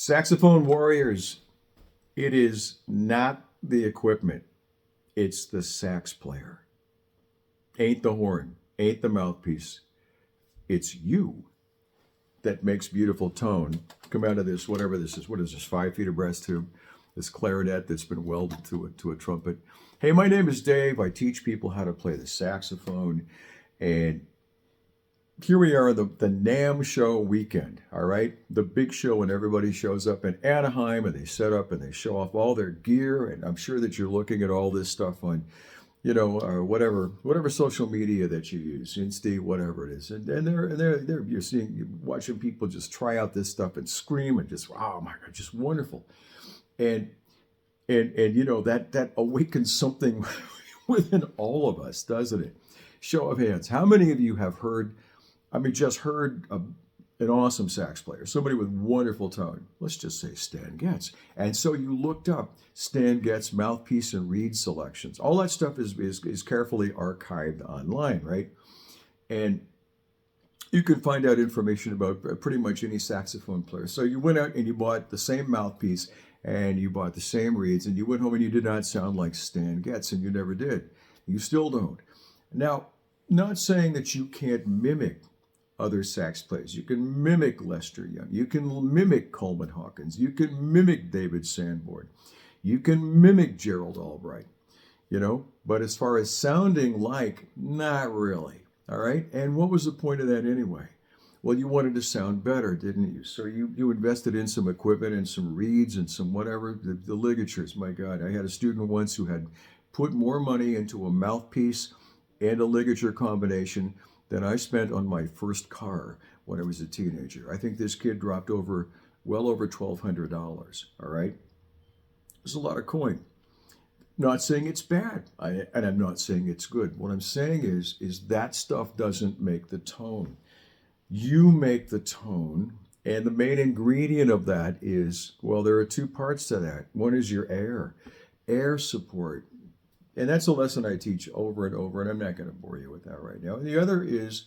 Saxophone warriors, it is not the equipment, it's the sax player. Ain't the horn, ain't the mouthpiece. It's you that makes beautiful tone come out of this, whatever this is. What is this, 5 feet of brass tube? This clarinet that's been welded to a trumpet. Hey, my name is Dave. I teach people how to play the saxophone. And here we are, the NAMM show weekend, all right? The big show when everybody shows up in Anaheim and they set up and they show off all their gear. And I'm sure that you're looking at all this stuff on, whatever social media that you use, Insta, whatever it is. And you're watching people just try out this stuff and scream and just, oh my God, just wonderful. And that awakens something within all of us, doesn't it? Show of hands. How many of you have heard an awesome sax player, somebody with wonderful tone? Let's just say Stan Getz. And so you looked up Stan Getz mouthpiece and reed selections. All that stuff is carefully archived online, right? And you can find out information about pretty much any saxophone player. So you went out and you bought the same mouthpiece and you bought the same reeds and you went home and you did not sound like Stan Getz, and you never did. You still don't. Now, not saying that you can't mimic other sax players. You can mimic Lester Young. You can mimic Coleman Hawkins. You can mimic David Sanborn. You can mimic Gerald Albright, but as far as sounding like, not really. All right. And what was the point of that anyway? Well, you wanted to sound better, didn't you? So you invested in some equipment and some reeds and some whatever, the ligatures. My God, I had a student once who had put more money into a mouthpiece and a ligature combination than I spent on my first car when I was a teenager. I think this kid dropped well over $1,200, all right? It's a lot of coin. Not saying it's bad, and I'm not saying it's good. What I'm saying is that stuff doesn't make the tone. You make the tone, and the main ingredient of that is, well, there are two parts to that. One is your air support. And that's a lesson I teach over and over, and I'm not going to bore you with that right now. And the other is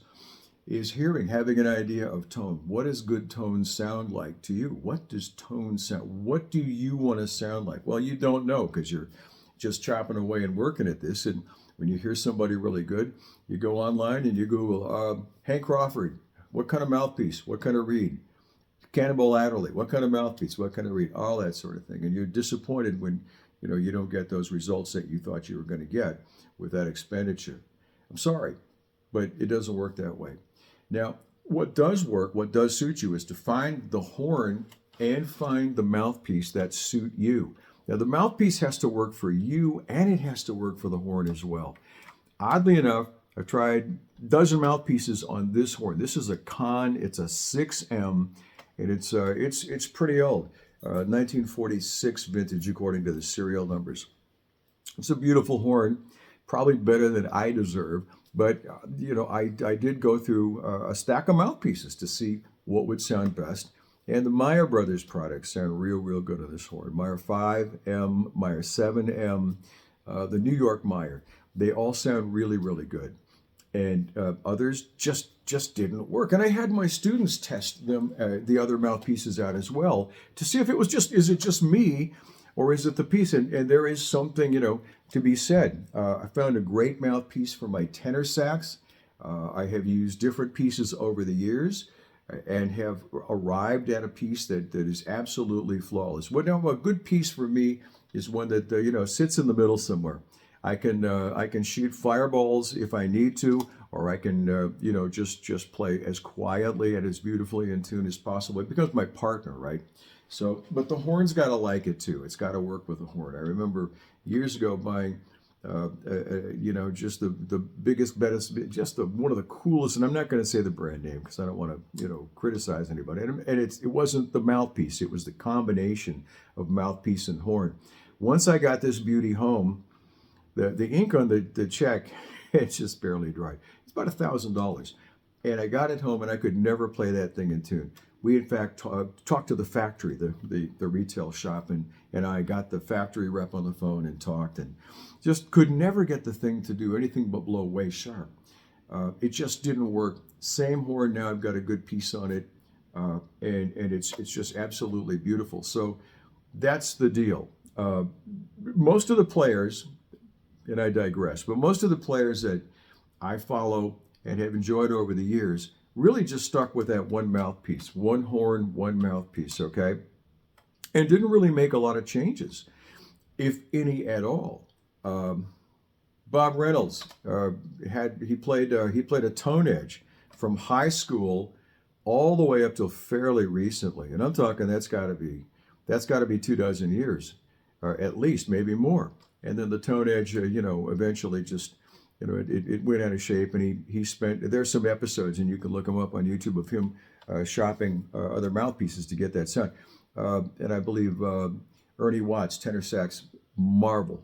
hearing, having an idea of tone. What does good tone sound like to you? What does tone sound? What do you want to sound like? Well, you don't know because you're just chopping away and working at this. And when you hear somebody really good, you go online and you Google Hank Crawford. What kind of mouthpiece? What kind of reed? Cannonball Adderley. What kind of mouthpiece? What kind of reed? All that sort of thing. And you're disappointed when you don't get those results that you thought you were going to get with that expenditure. I'm sorry, but it doesn't work that way. Now, what does work, what does suit you, is to find the horn and find the mouthpiece that suit you. Now, the mouthpiece has to work for you, and it has to work for the horn as well. Oddly enough, I've tried a dozen mouthpieces on this horn. This is a Con. It's a 6M, and it's pretty old. 1946 vintage, according to the serial numbers. It's a beautiful horn, probably better than I deserve. But I did go through a stack of mouthpieces to see what would sound best. And the Meyer Brothers products sound real good on this horn. Meyer 5M, Meyer 7M, the New York Meyer. They all sound really good. And others just didn't work. And I had my students test them, the other mouthpieces out as well, to see if it was is it just me, or is it the piece? And there is something, to be said. I found a great mouthpiece for my tenor sax. I have used different pieces over the years and have arrived at a piece that is absolutely flawless. Now, a good piece for me is one that, sits in the middle somewhere. I can shoot fireballs if I need to, or I can just play as quietly and as beautifully in tune as possible. It becomes my partner, right? So, but the horn's got to like it too. It's got to work with the horn. I remember years ago buying, just the biggest, best, one of the coolest. And I'm not going to say the brand name because I don't want to criticize anybody. And it wasn't the mouthpiece. It was the combination of mouthpiece and horn. Once I got this beauty home, the ink on the check, it's just barely dry. It's about $1,000. And I got it home and I could never play that thing in tune. We, in fact, talked to the factory, the retail shop, and I got the factory rep on the phone and talked and just could never get the thing to do anything but blow way sharp. It just didn't work. Same horn now, I've got a good piece on it. and it's just absolutely beautiful. So that's the deal. Most of the players, and I digress, but most of the players that I follow and have enjoyed over the years really just stuck with that one mouthpiece, one horn, one mouthpiece, okay? And didn't really make a lot of changes, if any at all. Bob Reynolds he played a tone edge from high school all the way up till fairly recently, and I'm talking that's got to be 24 years, or at least maybe more. And then the tone edge, eventually just it went out of shape, and he spent. There's some episodes, and you can look them up on YouTube of him shopping other mouthpieces to get that sound. And I believe Ernie Watts, tenor sax marvel,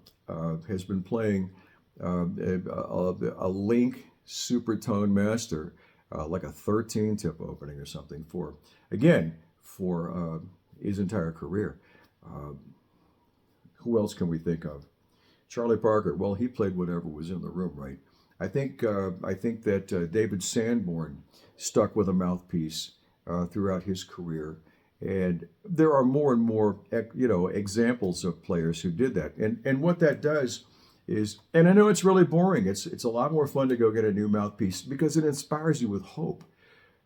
has been playing a Link Supertone Master, like a 13-tip opening or something for his entire career. Who else can we think of? Charlie Parker. Well, he played whatever was in the room, right? I think that David Sanborn stuck with a mouthpiece throughout his career. And there are more and more, examples of players who did that. And what that does is, and I know it's really boring. It's a lot more fun to go get a new mouthpiece because it inspires you with hope,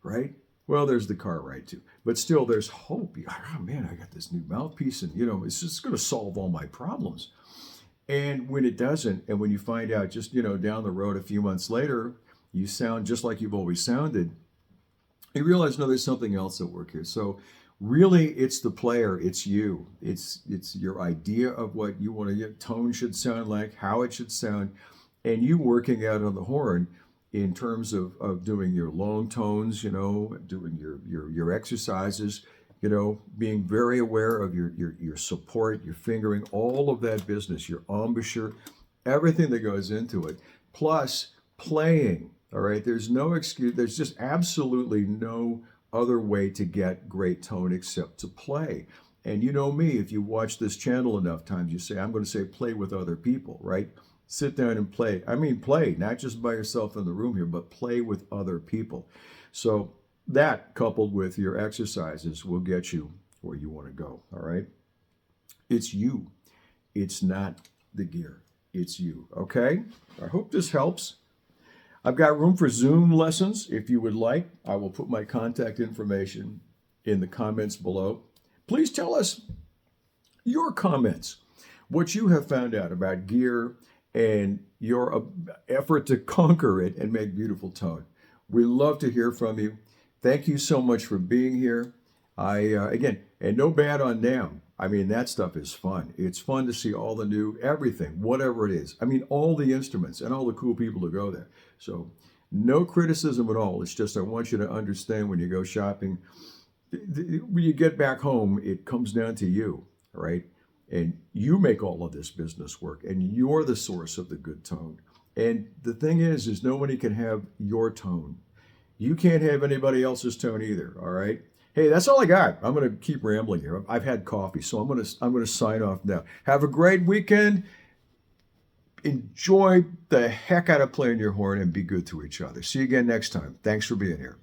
right? Well, there's the car ride too, but still, there's hope. Oh man, I got this new mouthpiece, and it's just going to solve all my problems. And when it doesn't, and when you find out just down the road a few months later, you sound just like you've always sounded, you realize, no, there's something else at work here. So really, it's the player, it's you, it's your idea of what you want your tone should sound like, how it should sound, and you working out on the horn in terms of doing your long tones, doing your exercises, being very aware of your support, your fingering, all of that business, your embouchure, everything that goes into it, plus playing. All right, there's no excuse. There's just absolutely no other way to get great tone except to play. And you know me, if you watch this channel enough times, you say, I'm going to say play with other people, right? Sit down and play. I mean, play, not just by yourself in the room here, but play with other people. So that, coupled with your exercises, will get you where you want to go, all right? It's you. It's not the gear. It's you, okay? I hope this helps. I've got room for Zoom lessons. If you would like, I will put my contact information in the comments below. Please tell us your comments, what you have found out about gear and your effort to conquer it and make beautiful tone. We love to hear from you. Thank you so much for being here. Again, and no bad on NAMM. I mean, that stuff is fun. It's fun to see all the new everything, whatever it is. I mean, all the instruments and all the cool people to go there. So no criticism at all. It's just I want you to understand when you go shopping, when you get back home, it comes down to you, all right? And you make all of this business work, and you're the source of the good tone. And the thing is nobody can have your tone. You can't have anybody else's tone either, all right? Hey, that's all I got. I'm going to keep rambling here. I've had coffee, so I'm going to sign off now. Have a great weekend. Enjoy the heck out of playing your horn and be good to each other. See you again next time. Thanks for being here.